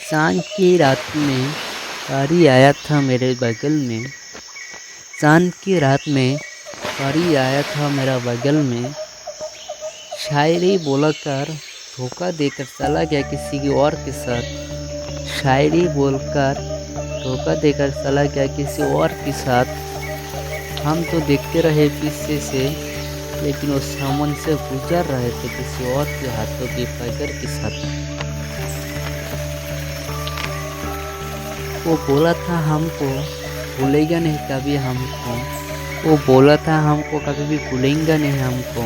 चाँद की रात में कारी आया था मेरे बगल में। चाँद की रात में कारी आया था मेरा बगल में। शायरी बोलकर धोखा देकर चला गया किसी और के साथ। शायरी बोलकर धोखा देकर चला गया किसी और के साथ। हम तो देखते रहे पीछे से, लेकिन वो सामने से गुजर रहे थे किसी और के हाथों की पकड़ के साथ। वो बोला था हमको भूलेगा नहीं कभी हमको। वो बोला था हमको कभी भी भूलेंगे नहीं हमको।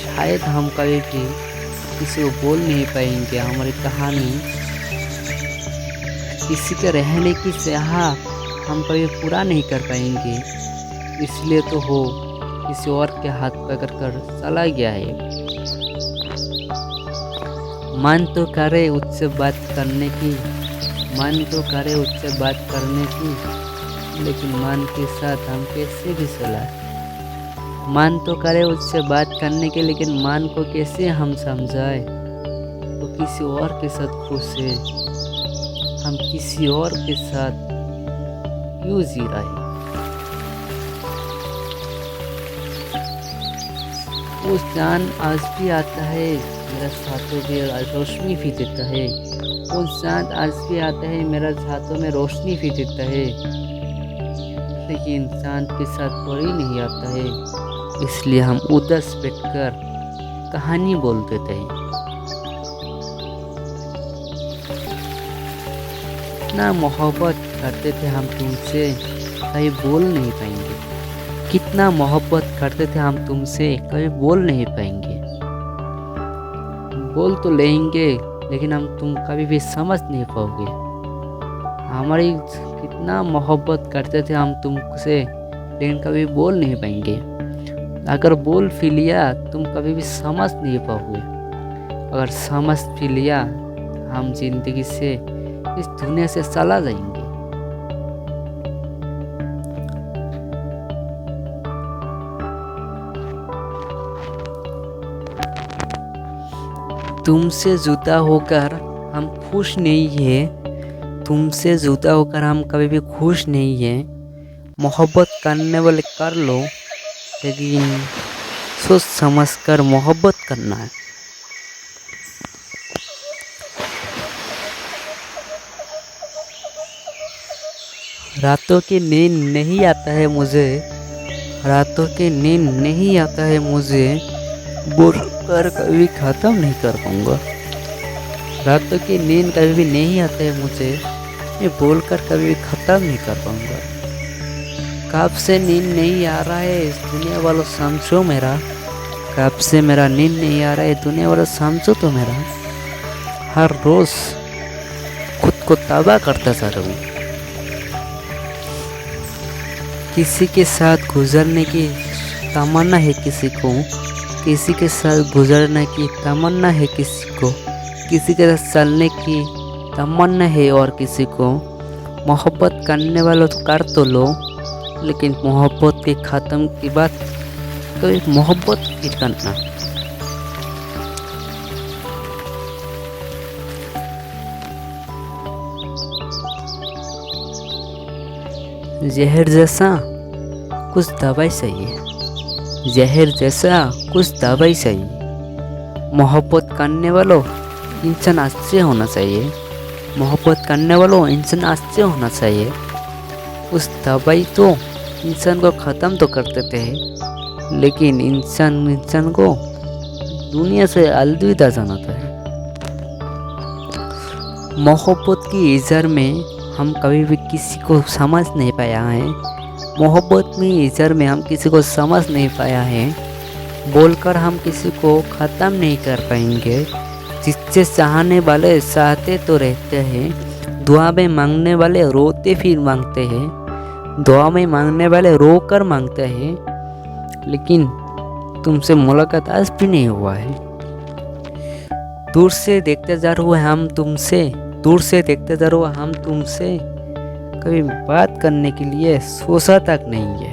शायद हम कभी भी किसी को बोल नहीं पाएंगे हमारी कहानी। किसी के रहने की चाह हम कभी पूरा नहीं कर पाएंगे। इसलिए तो हो किसी और के हाथ पकड़ कर चला गया है। मन तो करे उससे बात करने की, मन तो करे उससे बात करने की, लेकिन मन के साथ हम कैसे भी चला। मन तो करे उससे बात करने के, लेकिन मन को कैसे हम समझाए। वो किसी और के साथ खुश है, हम किसी और के साथ क्यों जी रहे। वो चाँद आज भी आता है मेरा छातों में रोशनी भी देता है। वो चाँद आज भी आता है मेरा छातों में रोशनी भी देता है, लेकिन चाँद के साथ कोई नहीं आता है। इसलिए हम उदास बैठकर कहानी बोल देते हैं। कितना मोहब्बत करते थे हम तुमसे, कभी बोल नहीं पाएंगे। कितना मोहब्बत करते थे हम तुमसे, कभी बोल नहीं पाएंगे। बोल तो लेंगे, लेकिन हम तुम कभी भी समझ नहीं पाओगे। हमारी कितना मोहब्बत करते थे हम तुमसे, लेकिन कभी बोल नहीं पाएंगे। अगर बोल भी लिया तुम कभी भी समझ नहीं पाओगे। अगर समझ भी लिया हम जिंदगी से इस दुनिया से चला जाएंगे। तुमसे जुदा होकर हम खुश नहीं है। तुमसे जुदा होकर हम कभी भी खुश नहीं है। मोहब्बत करने वाले कर लो, लेकिन सोच समझ कर मोहब्बत करना है। रातों की नींद नहीं आता है मुझे, रातों की नींद नहीं आता है मुझे। बोल कर कभी ख़त्म नहीं कर पाऊँगा। रातों की नींद कभी भी नहीं आता है मुझे, मैं बोल कर कभी भी ख़त्म नहीं कर पाऊँगा। कब से नींद नहीं आ रहा है इस दुनिया वालों, समझो मेरा। कब से मेरा नींद नहीं आ रहा है दुनिया वालों, समझो तो मेरा। हर रोज़ खुद को तबाह करता जा रहा हूँ। किसी के साथ गुजरने की तमन्ना है किसी को, किसी के साथ गुजरने की तमन्ना है किसी को, किसी के साथ चलने की तमन्ना है और किसी को। मोहब्बत करने वालों तो कर तो लो, लेकिन मोहब्बत के ख़त्म की बात कभी मोहब्बत की करना। जहर जैसा कुछ दवाई चाहिए, जहर जैसा कुछ दवाई चाहिए। मोहब्बत करने वालों इंसान अच्छे होना चाहिए, मोहब्बत करने वालों इंसान अच्छे होना चाहिए। उस दवाई तो इंसान को ख़त्म तो कर देते हैं, लेकिन इंसान को दुनिया से अलविदा जनाता है। मोहब्बत की इज़हार में हम कभी भी किसी को समझ नहीं पाया है। मोहब्बत में इज़हार में हम किसी को समझ नहीं पाया है। बोलकर हम किसी को ख़त्म नहीं कर पाएंगे। जिससे चाहने वाले चाहते तो रहते हैं, दुआ में मांगने वाले रोते फिर मांगते हैं, दुआ में मांगने वाले रो कर मांगते हैं। लेकिन तुमसे मुलाकात आज भी नहीं हुआ है। दूर से देखते जा रहे हम तुमसे, दूर से देखते जा रहे हम तुमसे, कभी बात करने के लिए सोचा तक नहीं है।